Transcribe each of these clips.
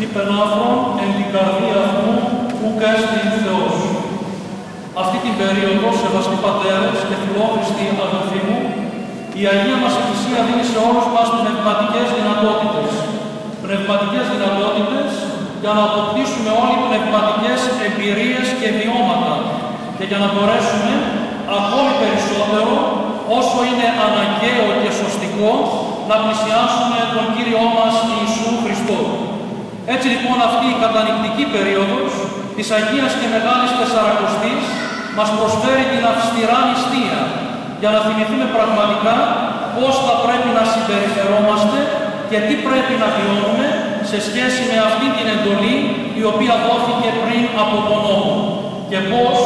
Υπενάφρον εν την καρδία αυτού ουκ έστι Θεός. Αυτή την περίοδο, σεβαστοί πατέρες και φιλόχρηστοι αδελφοί μου, η Αγία μας Εκκλησία δίνει σε όλους μας πνευματικές δυνατότητες. Πνευματικές δυνατότητες για να αποκτήσουμε όλοι πνευματικές εμπειρίες και βιώματα και για να μπορέσουμε ακόμη περισσότερο, όσο είναι αναγκαίο και σωστικό, να πλησιάσουμε τον Κύριό μας Ιησού Χριστό. Έτσι λοιπόν αυτή η κατανυκτική περίοδος της Αγίας και Μεγάλης Τεσσαρακοστής μας προσφέρει την αυστηρά νηστεία για να θυμηθούμε πραγματικά πώς θα πρέπει να συμπεριφερόμαστε και τι πρέπει να βιώνουμε σε σχέση με αυτή την εντολή η οποία δόθηκε πριν από τον νόμο και πώς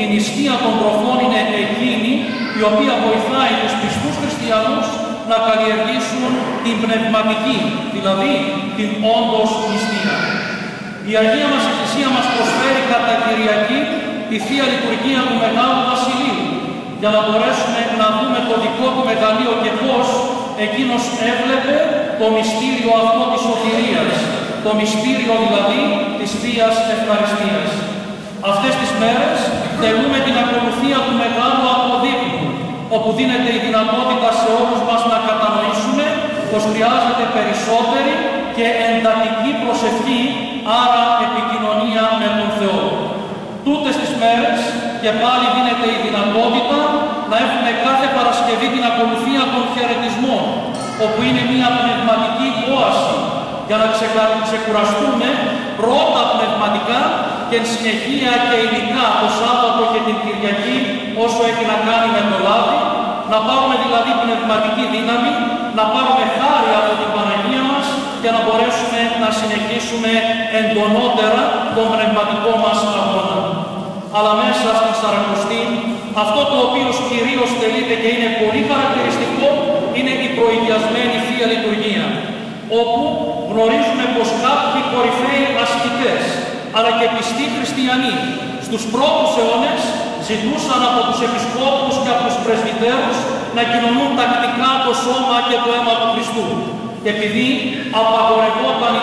η νηστεία των τροφών είναι εκείνη η οποία βοηθάει τους πιστούς χριστιανούς να καλλιεργήσουν την πνευματική, δηλαδή την όντως νηστεία. Η Αγία μας Εκκλησία μας προσφέρει κατά Κυριακή τη Θεία Λειτουργία του Μεγάλου Βασιλείου για να μπορέσουμε να δούμε το δικό του μεγαλείο και πώς εκείνος έβλεπε το μυστήριο αυτό της σωτηρίας, το μυστήριο δηλαδή της Θείας Ευχαριστίας. Αυτές τις μέρες τελούμε την ακολουθία του Μεγάλου Αποδείπνου, όπου δίνεται η δυνατότητα σε όλους μας να κατανοήσουμε πως χρειάζεται περισσότερη και εντατική προσευχή, άρα επικοινωνία με τον Θεό. Τούτες τις μέρες και πάλι δίνεται η δυνατότητα να έχουμε κάθε Παρασκευή την ακολουθία των χαιρετισμών, όπου είναι μια πνευματική όαση για να ξεκουραστούμε πρώτα πνευματικά και εν συνεχεία και ειδικά το Σάββατο και την Κυριακή όσο έχει να κάνει με το λάδι, να πάρουμε δηλαδή πνευματική δύναμη, να πάρουμε χάρη από την Παναγία μας και να μπορέσουμε να συνεχίσουμε εντονότερα τον πνευματικό μας αγώνα. Αλλά μέσα στην Σαρακοστή, αυτό το οποίο κυρίως τελείται και είναι πολύ χαρακτηριστικό, είναι η προηγιασμένη Θεία Λειτουργία, όπου γνωρίζουμε πως κάποιοι κορυφαίοι ασκητές, αλλά και πιστοί χριστιανοί, στους πρώτους αιώνες ζητούσαν από τους επισκόπους και από τους πρεσβυτέρους να κοινωνούν τακτικά το σώμα και το αίμα του Χριστού. Και επειδή απαγορευόταν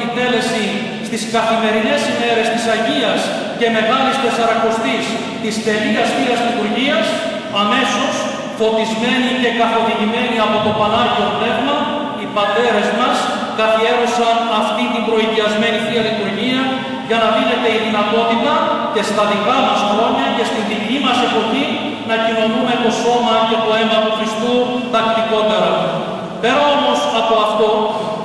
η τέλεση στις καθημερινές ημέρες της Αγίας και Μεγάλης Τεσσαρακοστής της τελείας Θείας Λειτουργίας, αμέσως φωτισμένοι και καθοδηγημένοι από το Πανάγιο Πνεύμα, οι πατέρες μας καθιέρωσαν αυτή την προηγιασμένη Θεία Λειτουργία για να δίνεται η δυνατότητα και στα δικά μας χρόνια και στην δική μας εποχή να κοινωνούμε το σώμα και το αίμα του Χριστού τακτικότερα. Πέρα όμως από αυτό,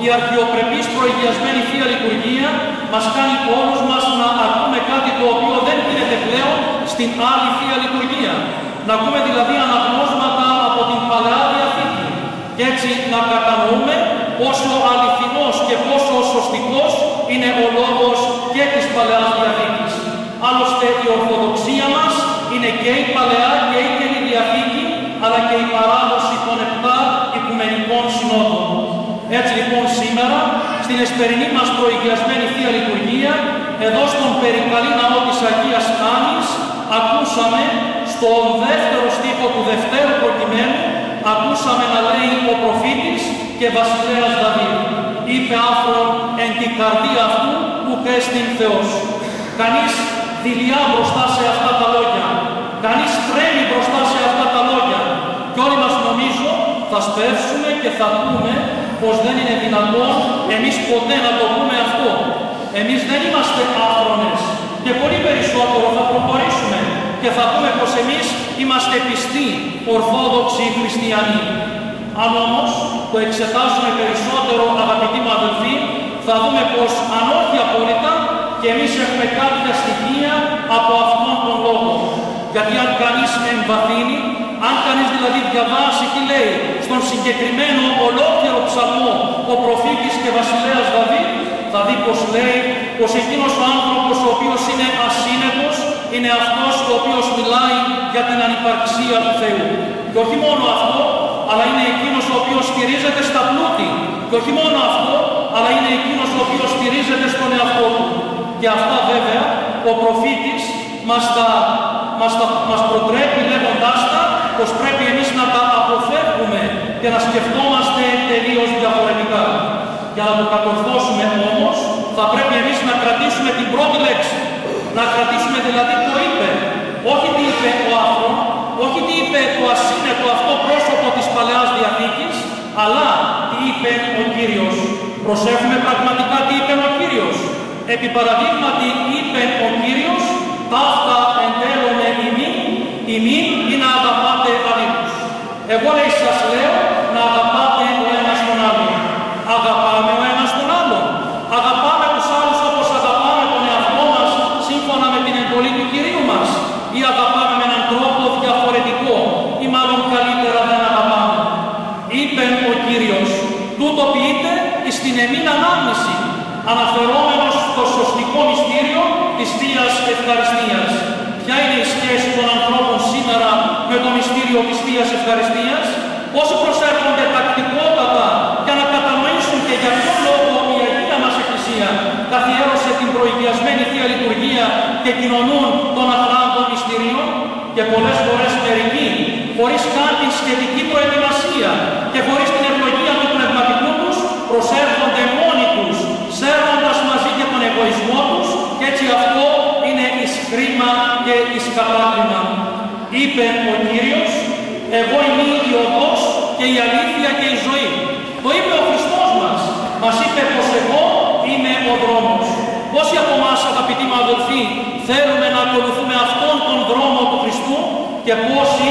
η αρχιοπρεπής προηγιασμένη Θεία Λειτουργία μας κάνει όλους μας να ακούμε κάτι το οποίο δεν γίνεται πλέον στην άλλη Θεία Λειτουργία. Να ακούμε δηλαδή αναγνώσματα από την Παλαιά Διαθήκη και έτσι να κατανοούμε πόσο αληθινός και πόσο σωστικός είναι ο λόγος και της Παλαιάς Διαθήκης. Άλλωστε η Ορθοδοξία μας είναι και η Παλαιά και η Καινή Διαθήκη, αλλά και η παράδοση των 7 Οικουμενικών Συνόδων. Έτσι λοιπόν σήμερα, στην εσπερινή μας προηγιασμένη Θεία Λειτουργία, εδώ στον περικαλή ναό της Αγίας Άνης, ακούσαμε στον δεύτερο στίχο του δευτέρου προκειμένου, ακούσαμε να λέει ο προφήτης και βασιλέας Δαβίδ. Είπε άφρον εν την καρδία αυτού που έστι Θεός. Κανείς δειλιά μπροστά σε αυτά τα λόγια. Κανείς τρέμει μπροστά σε αυτά τα λόγια. Και όλοι μας νομίζω θα σπεύσουμε και θα πούμε πως δεν είναι δυνατόν εμείς ποτέ να το πούμε αυτό. Εμείς δεν είμαστε άφρονες και πολύ περισσότερο θα προχωρήσουμε και θα πούμε πως εμείς είμαστε πιστοί, ορθόδοξοι χριστιανοί. Αν όμως το εξετάσουμε περισσότερο, αγαπητοί μου αδελφοί, θα δούμε πως αν όχι απόλυτα και εμείς έχουμε κάποια στοιχεία από αυτόν τον λόγο. Γιατί αν κανείς εμβαθύνει, αν κανείς δηλαδή διαβάσει τι λέει στον συγκεκριμένο ολόκληρο ψαλμό ο προφήτης και βασιλέας Δαβίδ, θα δει πως λέει πως εκείνος ο άνθρωπος ο οποίος είναι ασύνετος είναι αυτός ο οποίος μιλάει για την ανυπαρξία του Θεού. Και όχι μόνο αυτό, αλλά είναι εκείνος ο οποίος στηρίζεται στα πλούτη. Και όχι μόνο αυτό, αλλά είναι εκείνος ο οποίος στηρίζεται στον εαυτό του. Και αυτά βέβαια ο προφήτης μας προτρέπει λέγοντάς τα πως πρέπει εμείς να τα αποφεύγουμε και να σκεφτόμαστε τελείως διαφορετικά. Για να το κατορθώσουμε όμως, θα πρέπει εμείς να κρατήσουμε την πρώτη λέξη. Να κρατήσουμε δηλαδή το είπε. Όχι τι είπε ο Άφρον, όχι τι είπε το ασύνετο αυτό πρόσωπο της Παλαιάς Διαθήκης, αλλά τι είπε ο Κύριος. Προσέχουμε πραγματικά τι είπε ο Κύριος. Επί παραδείγματι είπε ο Κύριος, ταύτα εν τέλωνε ημίν ή να αγαπάτε αλήθους. Εγώ λέει σας λέω να αγαπάτε ο ένας τον άλλον. Αγαπάμε ο ένας τον άλλον. Αγαπάμε τους άλλους όπως αγαπάμε τον εαυτό μας σύμφωνα με την εντολή του Κυρίου μας. Ή αγαπάμε με έναν τρόπο διαφορετικό ή μάλλον καλύτερα δεν αγαπάμε. Είπε ο Κύριος, τούτο ποιείται εις την εμήν ανάμνηση, αναφερόμενος στο σωστικό μυστήριο της Θείας Ευχαριστίας. Ποια είναι η σχέση των ανθρώπων σήμερα με το μυστήριο της Θείας Ευχαριστίας? Όσοι προσέρχονται τακτικότατα για να κατανοήσουν και για ποιον λόγο η Αγία μας Εκκλησία καθιέρωσε την προηγιασμένη Θεία Λειτουργία και κοινωνούν των αχράντων μυστηρίων, και πολλές φορές μερικοί, χωρίς καν την σχετική προετοιμασία και χωρίς την ευλογία του πνευματικού τους, προσέρχονται μόνοι τους, σέρνοντας μαζί και τον εγωισμό τους, και έτσι αυτό είναι εις χρήμα και εις κατάκριμα. Είπε ο Κύριος, εγώ είμαι η οδός και η αλήθεια και η ζωή. Το είπε ο Χριστός μας. Μας είπε πως εγώ είμαι ο δρόμος. Πόσοι από εμάς, αγαπητοί μου αδελφοί, θέλουμε να ακολουθούμε αυτόν τον δρόμο του Χριστού, και πόσοι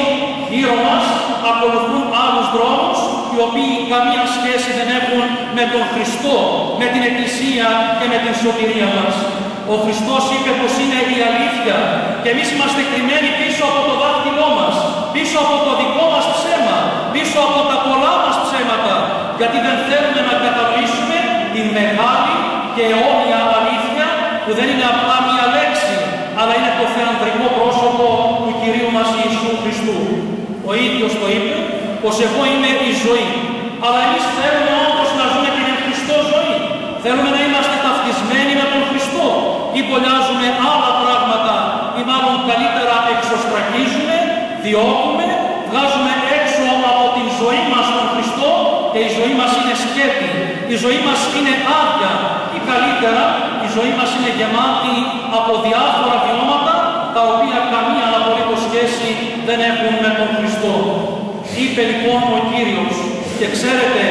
γύρω μας ακολουθούν άλλους δρόμους, οι οποίοι καμία σχέση δεν έχουν με τον Χριστό, με την Εκκλησία και με την σωτηρία μας. Ο Χριστός είπε πως είναι η αλήθεια και εμείς είμαστε κρυμμένοι πίσω από το δάχτυλό μας, πίσω από το δικό μας ψέμα, πίσω από τα πολλά μας ψέματα, γιατί δεν θέλουμε να κατανοήσουμε την μεγάλη και αιώνια αλήθεια που δεν είναι απλά μία λέξη, αλλά είναι το θεανδρικό πρόσωπο του Κυρίου μας Ιησού Χριστού. Ο ίδιος το είπε πως εγώ είμαι η ζωή. Αλλά εμείς θέλουμε όντως να ζούμε την εν Χριστώ ζωή. Θέλουμε να είμαστε ταυτισμένοι με τον Χριστό, ή κολλιάζουμε άλλα πράγματα, ή μάλλον καλύτερα εξωστρακίζουμε, διώκουμε, βγάζουμε έξω από την ζωή μας τον Χριστό, και η ζωή μας είναι σκέτη, η ζωή μας είναι άδεια, ή καλύτερα η ζωή μας είναι γεμάτη από διάφορα βιώματα, τα οποία καμία απολύτως σχέση δεν έχουν με τον Χριστό. Είπε λοιπόν ο Κύριος, και ξέρετε,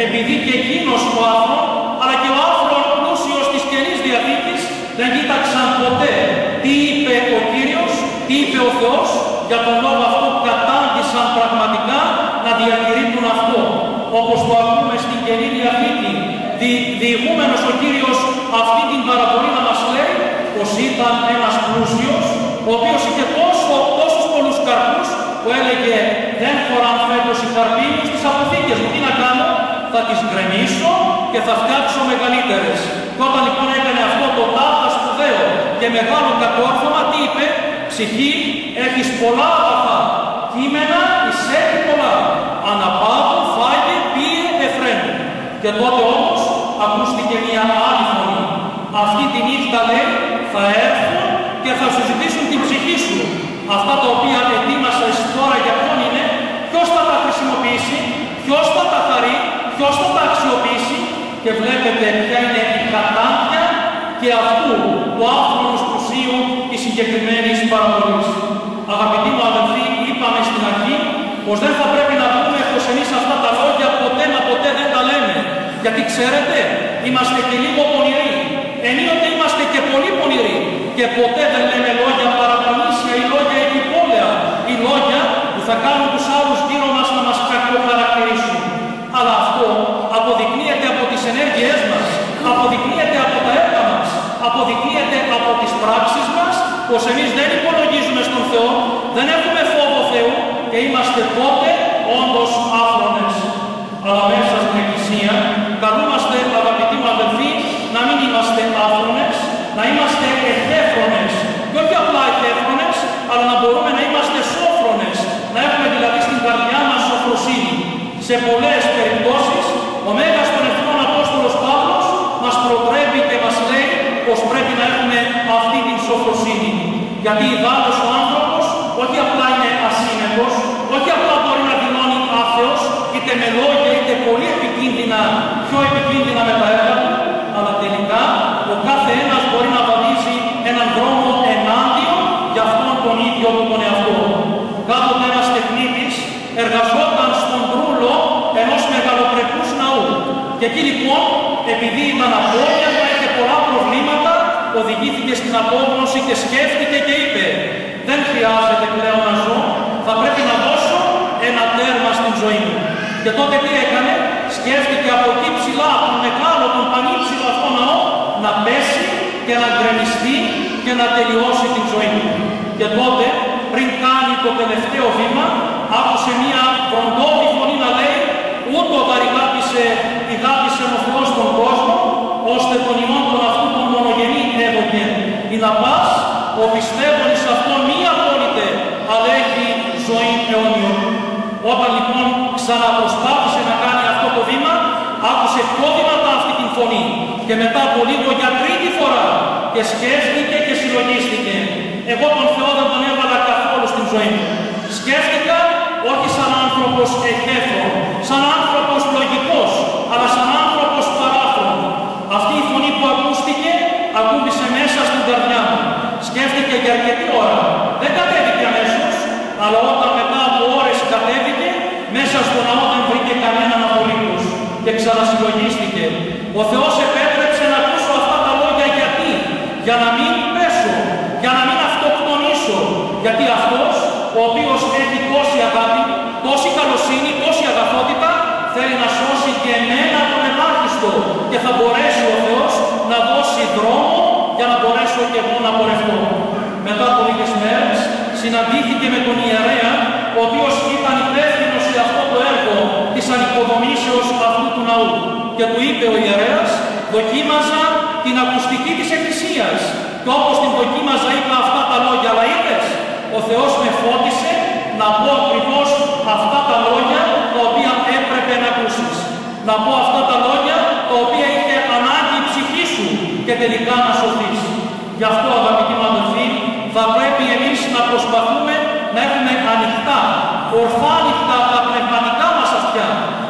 επειδή και εκείνος ο Άφρον, αλλά και ο Άφρον πλούσιος της Καινής Διαθήκης, δεν κοίταξαν ποτέ τι είπε ο Κύριος, τι είπε ο Θεός, για τον λόγο αυτό κατάντησαν πραγματικά να διακηρύττουν αυτό. Όπως το ακούμε στην Καινή Διαθήκη, διηγούμενος ο Κύριος αυτή την παραβολή να μας λέει πως ήταν ένας πλούσιος, ο οποίος είχε τόσους πολλούς καρπούς, που έλεγε δεν χωράν φέτος οι καρποί μου στις αποθήκες μου, τι να κάνω, θα τις γκρεμίσω και θα φτιάξω μεγαλύτερες. Και όταν λοιπόν έκανε αυτό το τάχα σπουδαίο και μεγάλο κατόρθωμα, τι είπε? Ψυχή, έχεις πολλά αγαθά, κείμενα εισέχει πολλά, αναπαύω, φάγε, πίε, εφραίνου. Και τότε όμως ακούστηκε μια άλλη φωνή. Αυτή τη νύχτα λέει θα έρθουν και θα σου ζητήσουν την ψυχή σου. Αυτά τα οποία ετοίμασες τώρα για ποιον είναι, ποιος θα τα χρησιμοποιήσει, ποιος θα τα χαρεί, ποιος θα τα αξιοποιήσει, και βλέπετε ποια είναι η κατάντια και αυτού του άφρονους πλουσίου της συγκεκριμένης παραβολής. Αγαπητοί μου αδελφοί, είπαμε στην αρχή πως δεν θα πρέπει να πούμε πως εμείς αυτά τα λόγια ποτέ μα ποτέ δεν τα λέμε. Γιατί ξέρετε, είμαστε και λίγο πονηροί. Ενίοτε είμαστε και πολύ πονηροί. Και ποτέ δεν λέμε λόγια παραπονήσια ή λόγια επιπόλαια ή λόγια που θα κάνουν τους άλλους γύρω μας να μας κακοχαρακτηρίσουν. Αλλά αυτό αποδεικνύεται από τις ενέργειές μας, αποδεικνύεται από τα έργα μας, αποδεικνύεται από τις πράξεις μας, πως εμείς δεν υπολογίζουμε στον Θεό, δεν έχουμε φόβο Θεού και είμαστε τότε όντως άφρονες. Αλλά μέσα στην Εκκλησία καλούμαστε, αγαπητοί μου αδελφοί, να μην είμαστε άφρονες, να είμαστε εχέφρονες. Και όχι απλά εχέφρονες, αλλά να μπορούμε να είμαστε σόφρονες, να έχουμε δηλαδή στην καρδιά μας σοφροσύνη. Σε πολλές περιπτώσεις, ο Μέγας των Εθνών Απόστολος Παύλος μας προτρέπει και μας λέει πως πρέπει να έχουμε αυτή την σοφροσύνη. Γιατί ιδάλλως ο άνθρωπος όχι απλά είναι ασύνετος, όχι με λόγια είτε πολύ επικίνδυνα, πιο επικίνδυνα με τα έργα του, αλλά τελικά ο κάθε ένας μπορεί να βαδίζει έναν δρόμο ενάντια για αυτόν τον ίδιο τον εαυτό. Κάποτε ένας τεχνίτης εργαζόταν στον τρούλο ενός μεγαλοπρεπούς ναού. Και εκεί λοιπόν, επειδή ήταν απόγευμα, είχε πολλά προβλήματα, οδηγήθηκε στην απόγνωση και σκέφτηκε και είπε: δεν χρειάζεται πλέον να ζω, θα πρέπει να δώσω ένα τέρμα στην ζωή μου. Και τότε τι έκανε? Σκέφτηκε από εκεί ψηλά, από τον μεγάλο, τον πανύψηλο αυτό ναό, να πέσει και να γκρεμιστεί και να τελειώσει την ζωή του. Και τότε, πριν κάνει το τελευταίο βήμα, άκουσε μία βροντώδη φωνή να λέει: ούτω ηγάπησε ο Θεός τον κόσμο, ώστε τον ιόν τον αυτού τον μονογενή έδωκε. Ή να πας, ο πιστεύων εις αυτόν μη απόλυτε, αλλά έχει ζωή αιώνιον. Όταν λοιπόν ξαναπροσπάθησε να κάνει αυτό το βήμα, άκουσε πιο δυνατά αυτή την φωνή. Και μετά από λίγο για τρίτη φορά και σκέφτηκε και συλλογίστηκε. Εγώ τον Θεό δεν τον έβαλα καθόλου στην ζωή μου. Σκέφτηκα όχι σαν άνθρωπος εχέφρον, σαν άνθρωπος λογικός, αλλά σαν άνθρωπος παράφρον. Αυτή η φωνή που ακούμπησε μέσα στην καρδιά μου. Σκέφτηκε για αρκετή ώρα. Δεν κατέβηκε αμέσως, αλλά όταν μετά από ώρες κατέβηκε, μέσα στο ναό δεν βρήκε κανέναν απολύτως και ξανασυλλογίστηκε. Ο Θεός επέτρεψε να ακούσω αυτά τα λόγια γιατί? Για να μην πέσω, για να μην αυτοκτονήσω. Γιατί αυτός, ο οποίος έχει τόση αγάπη, τόση καλοσύνη, τόση αγαθότητα, θέλει να σώσει και εμένα τον ελάχιστο και θα μπορέσει ο Θεός να δώσει δρόμο για να μπορέσω και εγώ να πορευτώ. Μετά από λίγες μέρες συναντήθηκε με τον ιερέα, ο οποίος ήταν υπεύθυνος σε αυτό το έργο της ανοικοδομήσεως αυτού του ναού. Και του είπε ο ιερέας: δοκίμαζα την ακουστική της Εκκλησίας. Και όπως την δοκίμαζα είπα αυτά τα λόγια, αλλά είδες, ο Θεός με φώτισε να πω ακριβώς αυτά τα λόγια τα οποία έπρεπε να ακούσεις. Να πω αυτά τα λόγια τα οποία είχε ανάγκη η ψυχή σου και τελικά να σωθείς. Γι' αυτό, αγαπητοί μου αδελφοί, θα πρέπει εμείς να προσπαθούμε να έχουμε ανοιχτά, ορθά ανοιχτά τα πνευματικά μας αυτιά,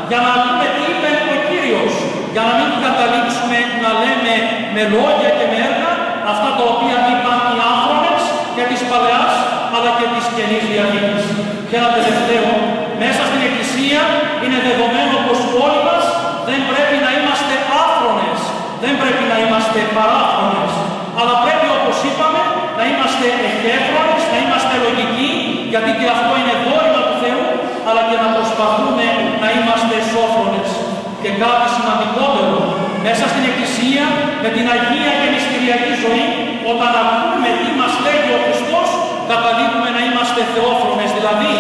για να ακούμε τι είπε ο Κύριος, για να μην καταλήξουμε να λέμε με λόγια και με έργα αυτά τα οποία είπαν οι άφρονες και της Παλαιάς αλλά και της Καινής Διαθήκης. Και ένα τελευταίο, μέσα στην Εκκλησία είναι δεδομένο πως όλοι μας δεν πρέπει να είμαστε άφρονες, δεν πρέπει να είμαστε παράφρονες, αλλά πρέπει, όπως είπαμε, να είμαστε εχέφρονες, να είμαστε λογικοί, γιατί και αυτό είναι δώρημα του Θεού, αλλά και να προσπαθούμε να είμαστε σόφρονες. Και κάτι σημαντικότερο, μέσα στην Εκκλησία, με την Αγία και Μυστηριακή ζωή, όταν ακούμε τι μας λέγει ο Χριστός, καταλήγουμε να είμαστε θεόφρονες, δηλαδή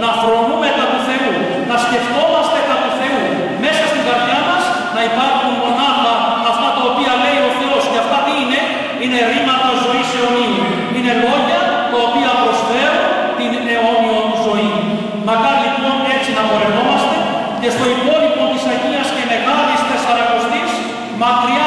να φρονούμε τα του Θεού, να σκεφτόμαστε τα του Θεού. Μέσα στην καρδιά μας να υπάρχουν μονάχα αυτά τα οποία λέει ο Θεός. Και αυτά τι είναι? Είναι ρήματα ζωής αιωνίου. Είναι λόγια τα οποία προσφέρουν την αιώνιο ζωή. Μακάρι λοιπόν έτσι να πορευόμαστε και στο υπόλοιπο της Αγίας και Μεγάλης Τεσσαρακοστής, μακριά